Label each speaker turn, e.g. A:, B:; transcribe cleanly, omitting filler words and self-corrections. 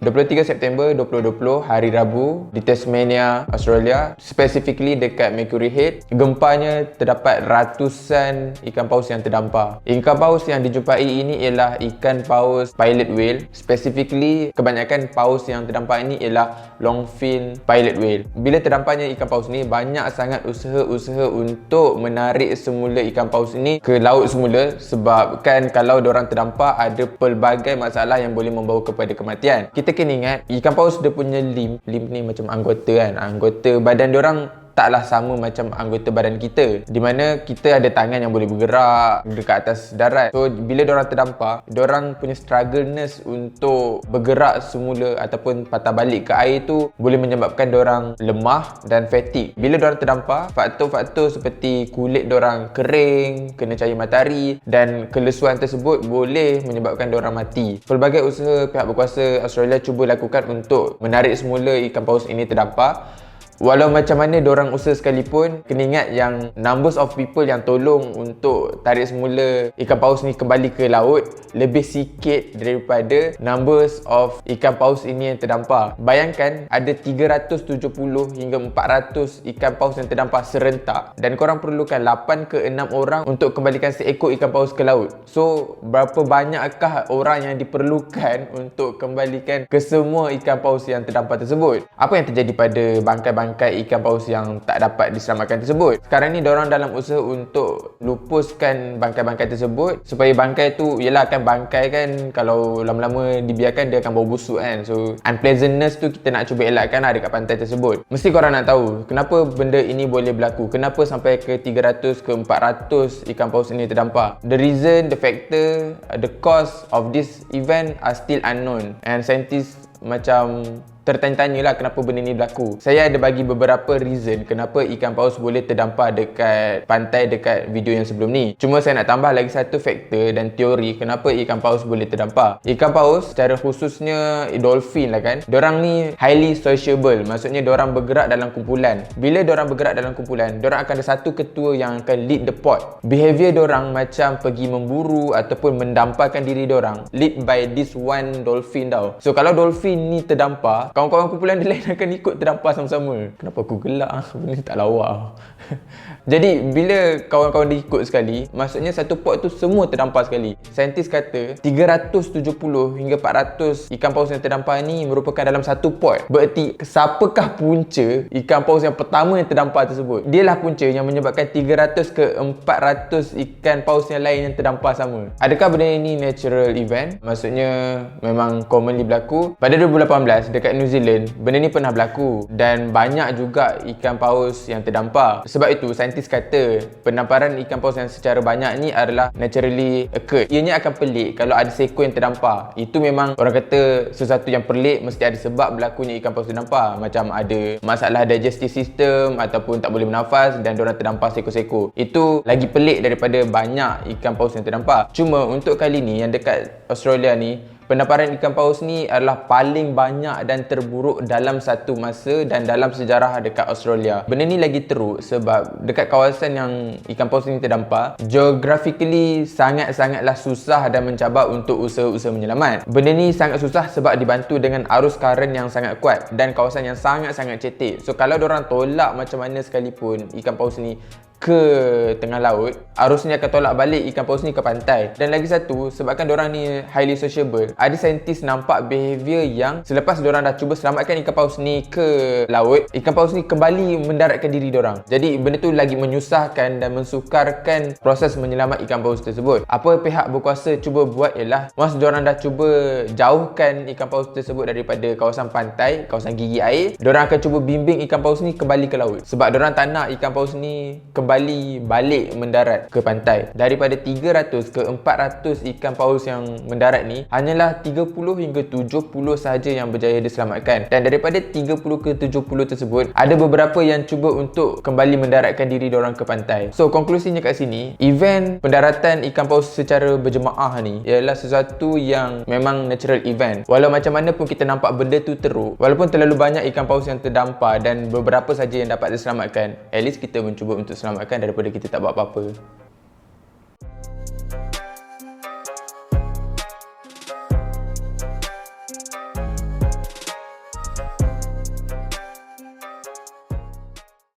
A: 23 September 2020, hari Rabu di Tasmania, Australia, specifically dekat Mercury Head. Gempanya terdapat ratusan ikan paus yang terdampar. Ikan paus yang dijumpai ini ialah ikan paus pilot whale. Specifically, kebanyakan paus yang terdampar ini ialah longfin pilot whale. Bila terdamparnya ikan paus ni, banyak sangat usaha-usaha untuk menarik semula ikan paus ni ke laut semula, sebabkan kalau diorang terdampar ada pelbagai masalah yang boleh membawa kepada kematian. Kita kena ingat ikan paus dia punya limb ni macam anggota kan, anggota badan diorang taklah sama macam anggota badan kita, di mana kita ada tangan yang boleh bergerak dekat atas darat. So bila diorang terdampar, diorang punya struggleness untuk bergerak semula ataupun patah balik ke air tu boleh menyebabkan diorang lemah dan fatigue. Bila diorang terdampar, faktor-faktor seperti kulit diorang kering, kena cahaya matahari dan kelesuan tersebut boleh menyebabkan diorang mati. Pelbagai usaha pihak berkuasa Australia cuba lakukan untuk menarik semula ikan paus ini terdampar. Walau macam mana diorang usaha sekalipun, kena ingat yang numbers of people yang tolong untuk tarik semula ikan paus ni kembali ke laut lebih sikit daripada numbers of ikan paus ini yang terdampar. Bayangkan ada 370 hingga 400 ikan paus yang terdampar serentak dan korang perlukan 8 ke 6 orang untuk kembalikan seekor ikan paus ke laut. So berapa banyakkah orang yang diperlukan untuk kembalikan ke semua ikan paus yang terdampar tersebut? Apa yang terjadi pada bangkai ikan paus yang tak dapat diselamatkan tersebut? Sekarang ni diorang dalam usaha untuk lupuskan bangkai-bangkai tersebut, supaya bangkai tu, yelah kan bangkai kan kalau lama-lama dibiarkan dia akan bau busuk kan. So unpleasantness tu kita nak cuba elakkan lah dekat pantai tersebut. Mesti korang nak tahu kenapa benda ini boleh berlaku, kenapa sampai ke 300 ke 400 ikan paus ini terdampar. The reason, the factor, the cause of this event are still unknown, and scientists macam tertanya-tanya lah kenapa benda ni berlaku. Saya ada bagi beberapa reason kenapa ikan paus boleh terdampar dekat pantai dekat video yang sebelum ni. Cuma saya nak tambah lagi satu faktor dan teori kenapa ikan paus boleh terdampar. Ikan paus secara khususnya dolphin lah kan, diorang ni highly sociable. Maksudnya diorang bergerak dalam kumpulan. Bila diorang bergerak dalam kumpulan, diorang akan ada satu ketua yang akan lead the pod. Behavior diorang macam pergi memburu ataupun mendamparkan diri diorang lead by this one dolphin tau. So kalau dolphin ni terdampar, kawan-kawan kumpulan dia lain akan ikut terdampar sama-sama. Kenapa aku gelak? Benda ni tak lawak. Jadi bila kawan-kawan dia ikut sekali, maksudnya satu pot tu semua terdampar sekali. Saintis kata 370 hingga 400 ikan paus yang terdampar ni merupakan dalam satu pot. Berarti siapakah punca ikan paus yang pertama yang terdampar tersebut? Dialah punca yang menyebabkan 300 ke 400 ikan paus yang lain yang terdampar sama. Adakah benda ini natural event? Maksudnya memang commonly berlaku. Pada 2018 dekat New Zealand, benda ni pernah berlaku dan banyak juga ikan paus yang terdampar. Sebab itu saintis kata pendamparan ikan paus yang secara banyak ni adalah naturally occurred. Ianya akan pelik kalau ada seekor yang terdampar. Itu memang orang kata sesuatu yang pelik, mesti ada sebab berlakunya ikan paus terdampar. Macam ada masalah digestive system ataupun tak boleh bernafas dan diorang terdampar seekor-seekor. Itu lagi pelik daripada banyak ikan paus yang terdampar. Cuma untuk kali ni yang dekat Australia ni, pendamparan ikan paus ni adalah paling banyak dan terburuk dalam satu masa dan dalam sejarah dekat Australia. Benda ni lagi teruk sebab dekat kawasan yang ikan paus ni terdampar, geographically sangat-sangatlah susah dan mencabar untuk usaha-usaha menyelamat. Benda ni sangat susah sebab dibantu dengan arus current yang sangat kuat dan kawasan yang sangat-sangat cetek. So kalau diorang tolak macam mana sekalipun ikan paus ni ke tengah laut, arusnya akan tolak balik ikan paus ni ke pantai. Dan lagi satu, sebabkan diorang ni highly sociable, ada saintis nampak behavior yang selepas diorang dah cuba selamatkan ikan paus ni ke laut, ikan paus ni kembali mendaratkan diri diorang. Jadi benda tu lagi menyusahkan dan mensukarkan proses menyelamat ikan paus tersebut. Apa pihak berkuasa cuba buat ialah, once diorang dah cuba jauhkan ikan paus tersebut daripada kawasan pantai, kawasan gigi air, diorang akan cuba bimbing ikan paus ni kembali ke laut. Sebab diorang tak nak ikan paus ni kembali balik mendarat ke pantai. Daripada 300 ke 400 ikan paus yang mendarat ni, hanyalah 30 hingga 70 sahaja yang berjaya diselamatkan. Dan daripada 30 ke 70 tersebut, ada beberapa yang cuba untuk kembali mendaratkan diri diorang ke pantai. So konklusinya kat sini, event pendaratan ikan paus secara berjemaah ni ialah sesuatu yang memang natural event. Walau macam mana pun kita nampak benda tu teruk, walaupun terlalu banyak ikan paus yang terdampar dan beberapa saja yang dapat diselamatkan, at least kita mencuba untuk selamatkan daripada kita tak buat apa-apa.